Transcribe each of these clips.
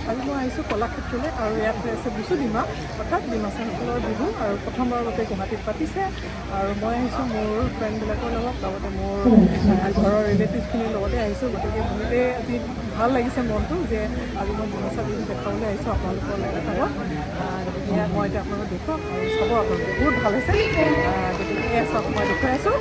আজি মই আহিছোঁ কলাক্ষেত্ৰলৈ আৰু ইয়াত আছে বিচু ডিমা অৰ্থাৎ ডিমাছাসকলৰ বিহু আৰু প্ৰথমবাৰৰ বাবে গুৱাহাটীত পাতিছে আৰু মই আহিছোঁ মোৰ ফ্ৰেণ্ডবিলাকৰ লগত লগতে মোৰ ঘৰৰ ৰিলেটিভছখিনিৰ লগতে আহিছোঁ গতিকে বহুতেই আজি ভাল লাগিছে মনটো যে আজি মই ডিমাছা বিহু দেখাবলৈ আহিছোঁ আপোনালোকৰ লগত চাব গতিকে মই এতিয়া আপোনালোকক দেখুৱাম আৰু চাব আপোনালোকে বহুত ভাল হৈছে গতিকে চাওক মই দেখুৱাই আছোঁ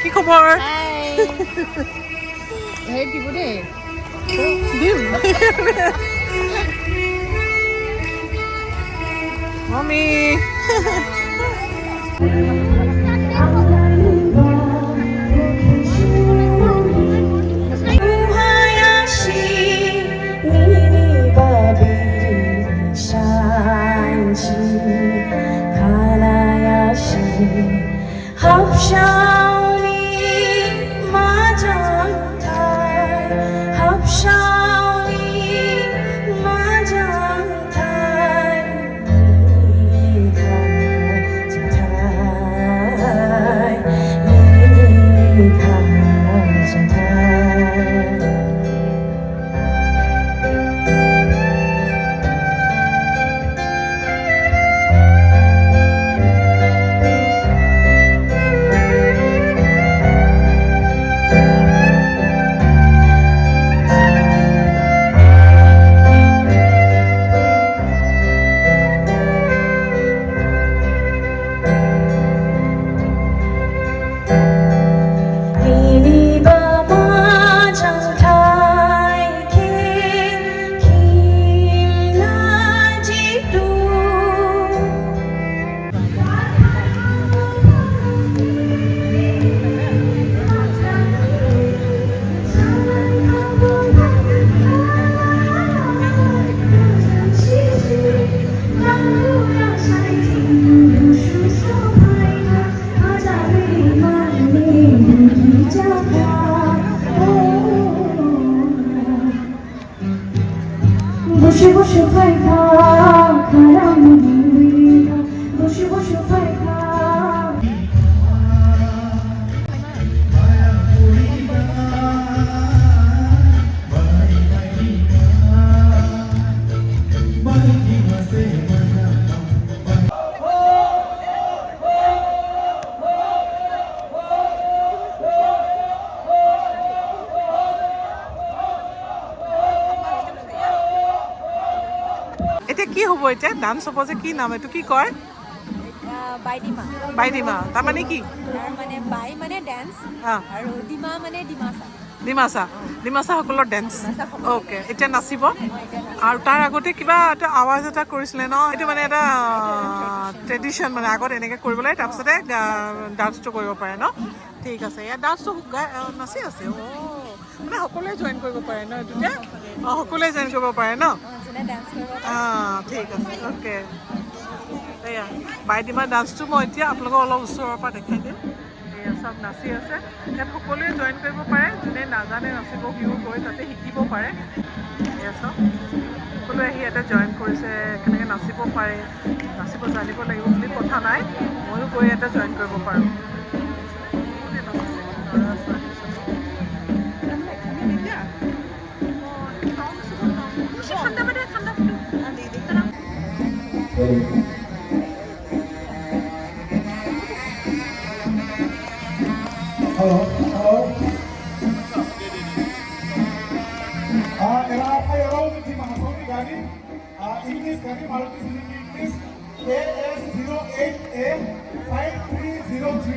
কি খবৰ হেৰি দিব দেই দিম মমি বসে বসে পাইতা খারাপ মনে বসে বসে পাইতা এতিয়া কি হ'ব এতিয়া ডান্স হ'ব যে কি নাম এইটো কি কয় বাইডিমা বাইডিমা তাৰমানে কি মানে বাই মানে ডেন্স আৰু ডিমা মানে ডিমাছা ডিমাছাসকলৰ ডেন্স অ'কে এতিয়া নাচিব আৰু তাৰ আগতে কিবা এটা আৱাজ এটা কৰিছিলে ন এইটো মানে এটা ট্ৰেডিশ্যন মানে আগত এনেকৈ কৰিব লাগে তাৰপিছতে ডান্সটো কৰিব পাৰে ন ঠিক আছে ইয়াত ডান্সটো নাচি আছে মানে সকলোৱে জইন কৰিব পাৰে ন এইটোতে সকলোৱে জইন কৰিব পাৰে ন ঠিক আছে অ'কে এয়া বাইডিমাৰ ডান্সটো মই এতিয়া আপোনালোকক অলপ ওচৰৰ পৰা দেখাই দিম এয়া চব নাচি আছে। ইয়াত সকলোৱে জইন কৰিব পাৰে, যোনে নাজানে নাচিব সিও গৈ তাতে শিকিব পাৰে। এয়া চব সকলোৱে আহি ইয়াতে জইন কৰিছে, কেনেকৈ নাচিব পাৰে, নাচিব জানিব লাগিব বুলি কথা নাই, ময়ো গৈ ইয়াতে জইন কৰিব পাৰোঁ। Era around the Mahasoni Gani, English Gani, Maruti Suzuki English, AS08A5303,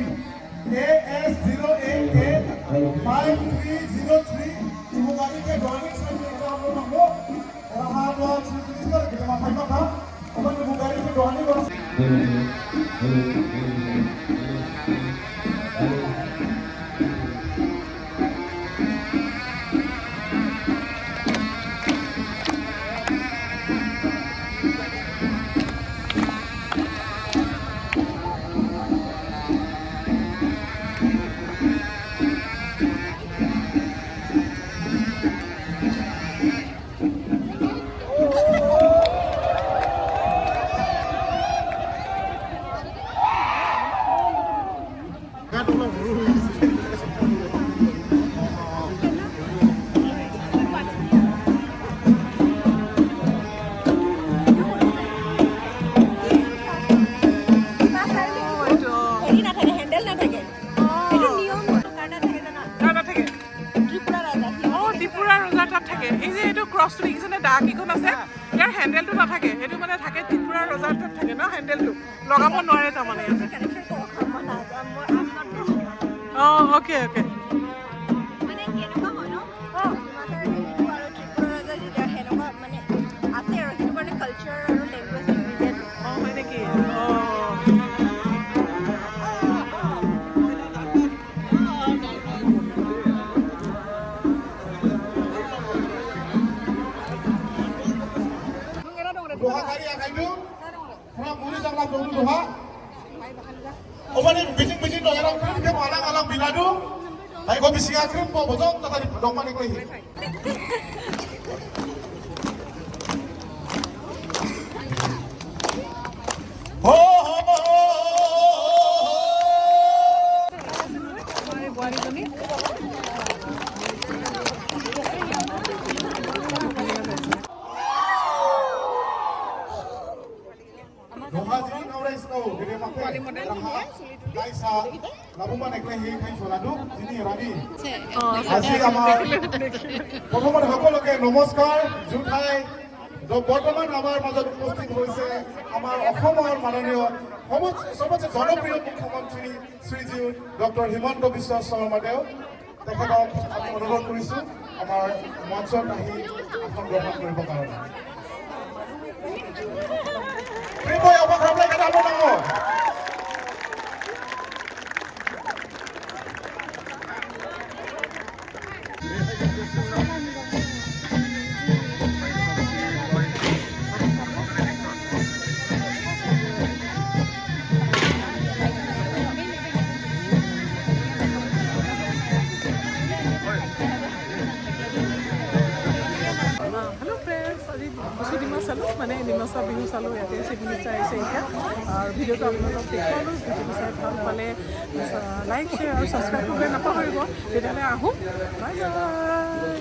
AS08A5303, Ibu Gani ke drawing saya kita ambil nombor, Raha dua Suzuki kita kita makan makan, apa Ibu Gani ke drawing orang. হেৰি নাথাকে, handle নাথাকে। এইটো নিয়ম কাৰ তাত থাকে জানা? ত্ৰিপুৰা ৰাজা। ত্ৰিপুৰা ৰজাৰ তাত থাকে। এই যে এইটো ক্ৰছটো দেখিছেনে, দাগ কেইখন আছে, ইয়াৰ হেণ্ডেলটো নাথাকে, এইটো মানে থাকে ত্ৰিপুৰা ৰজাৰ তাত থাকে ন, হেণ্ডেলটো লগাব নোৱাৰে তাৰমানে ইয়াতে। কানেকশ্যন কৰোঁ, মই নাযাম, মই অ'কে অ'কে। মানে কেনেকুৱা হয় ন? ডিমাছাৰ হেৰিটো আৰু ত্ৰিপুৰা ৰাজা যেতিয়া সেনেকুৱা মানে আছে আৰু সেইটো কাৰণে কালচাৰ আৰু লেংগুৱেজ ৰিলেটেড। হয় নেকি? Doha kari akan itu, karena muli jangan dulu doha. Obat ini bising doa orang krim ke alang biladu. Ayo kau bising krim mau bocor, tadi dong mana kau ini? Ho ho ho. Doha jadi ngawres kau, gede pakai. Kaisa, lalu mana kau ini kain soladu, sini Rabi. Asli amar. Pertama সকলোকে নমস্কাৰ জুঠাই বৰ্তমান আমাৰ মাজত উপস্থিত হৈছে আমাৰ অসমৰ মাননীয় সবচে জনপ্ৰিয় মুখ্যমন্ত্ৰী শ্ৰীযুত ডক্টৰ হিমন্ত বিশ্ব শৰ্মাদেৱ। তেখেতক আমি অনুৰোধ কৰিছোঁ আমাৰ মঞ্চত আহি আসন গ্ৰহণ কৰিবৰ কাৰণে। Primoy অবক্ৰমে কেটা আমৰা নামো হেল্ল' ফ্ৰেণ্ডছ, আজি বস্তু ডিমা চালোঁ, মানে ডিমাচা বিহু চালোঁ, ইয়াতে চিফ মিনিষ্টাৰ আহিছে এতিয়া, আৰু ভিডিঅ'টো আপোনালোকক দেখুৱালোঁ। ভিডিঅ'টো চাই ভাল পালে লাইক শ্বেয়াৰ আৰু ছাবস্ক্ৰাইব কৰিবলৈ নাপাহৰিব। তেতিয়াহ'লে আহোঁ, বাই বাই।